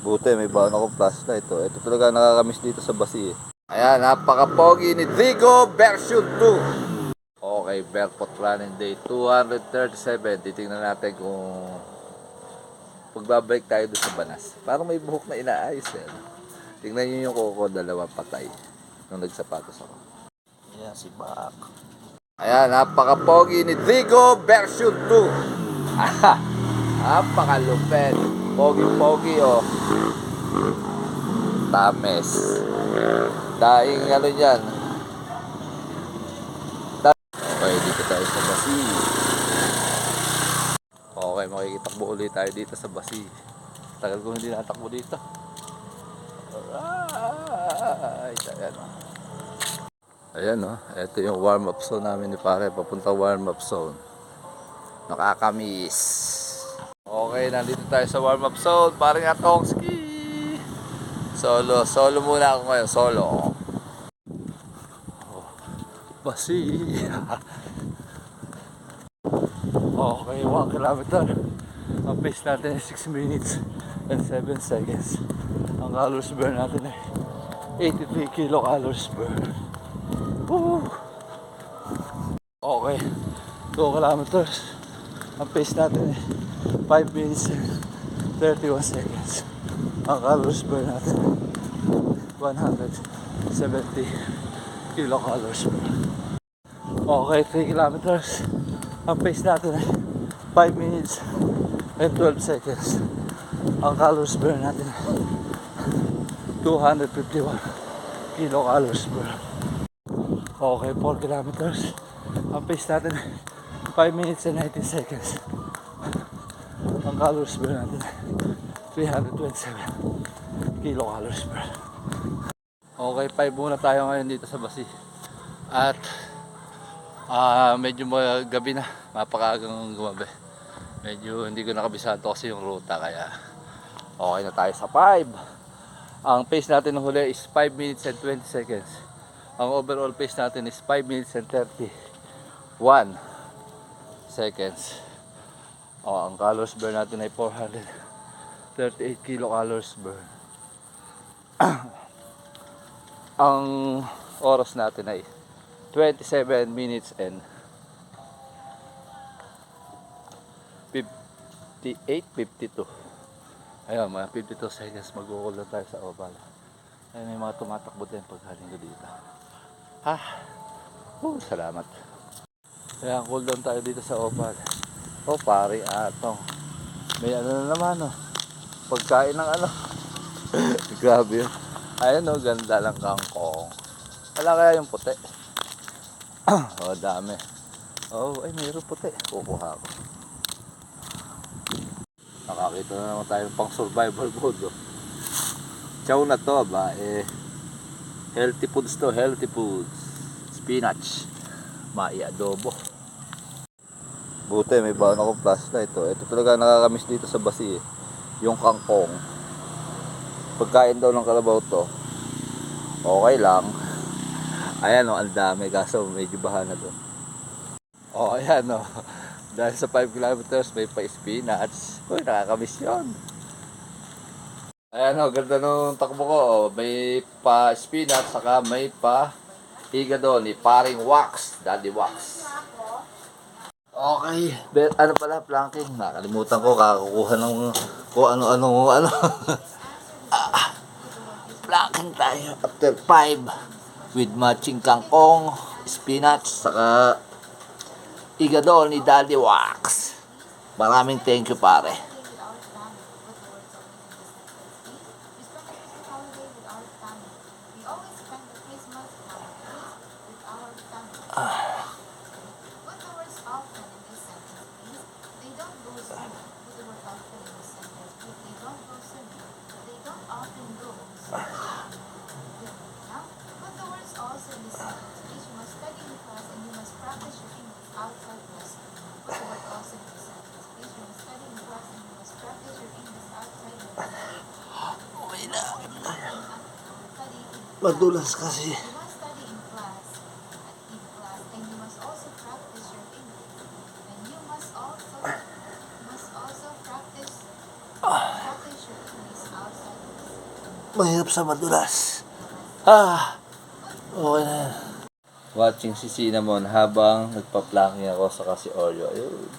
Buti may baon akong flashlight. Ito talaga nakakamiss dito sa Basi eh. Ayan, napaka-pogi ni Drigo version 2. Okay, barefoot running day 237. Titingnan natin kung pagbabalik tayo doon sa Banas. Parang may buhok na inaayos eh. Tingnan nyo yung kuko, dalawang patay nung nagsapatos ako. Ayan, si Bak. Ayan, napaka-pogi ni Drigo version 2. Napakalupet. Pogi-pogi oh. Tames. Daing ano yan. Okay, dito tayo sa Basi. Okay, makikitakbo ulit tayo dito sa Basi. Tagal ko hindi natakbo dito. Alright. Ayan o. Ayan o. Ito yung warm-up zone namin ni pare. Papunta warm-up zone. Nakakamiss. Okay, nandito tayo sa warm-up zone. Parang atong ski. Solo muna ako ngayon. Solo. Basi. Okay, 1 kilometer. Ang pace natin ay 6 minutes and 7 seconds. Ang calories burn natin ay 83 kilocalories burn. Woo! Okay, 2 kilometers. Ang pace natin ay 5 minutes and 31 seconds. Ang calories burn natin ay 170 kilocalories burn. Okay, 3 kilometers. Ang pace natin ay 5 minutes and 12 seconds. Ang calories burn natin ay 251 kilocalories burn. Okay, 4 kilometers. Ang pace natin ay 5 minutes and 19 seconds. Ang calories burn natin ay 327 kilocalories burn. Okay, 5 muna tayo ngayon dito sa Basi. At medyo gabi na, mapakaagang gumabi. Medyo hindi ko nakabisado kasi yung ruta, kaya okay na tayo sa 5. Ang pace natin ng huli is 5 minutes and 20 seconds. Ang overall pace natin is 5 minutes and 31 seconds. Ang calories burn natin ay 438 kilocalories burn. Ang oras natin ay 27 minutes and 52. Ayun, mga 52 seconds magkukul na tayo sa oval. Ayun, may mga tumatakbo din paghaling ko dito. Salamat. Kaya cool down tayo dito sa oval. Pare atong. May ano na naman pagkain ng grabe yun. Ayun ganda lang kangkong. Wala kaya yung puti. Dami. Ay mayroon puti. Kukuha ko. Nakakita na naman tayo pang survival mode. Chow na to ba? Healthy foods to. Healthy foods. Spinach. Mai-adobo. Buti may baon akong flashlight. Ito talaga nakakamiss dito sa Basi eh. Yung kangkong. Pagkain daw ng kalabaw to. Okay lang. Ayan ang dami. Kaso medyo baha na doon. Ayan dahil sa 5 kilometers may pa-spinach. Nakakamiss yun. Ayan ganda nung takbo ko. May pa-spinach, saka may pa-higado ni paring wax. Daddy wax. Okay. Ano pala, planking. Nakalimutan ko, kakakuha ng kung ano. Planking tayo after 5 with matching kangkong, spinach, saka higado ni Daddy Wax. Maraming thank you pare. Madulas kasi. Mahirap sa madulas. Okay na yan. Watching si Cinnamon habang nagpa-plucking ako sa kasi Oreo. Ayun.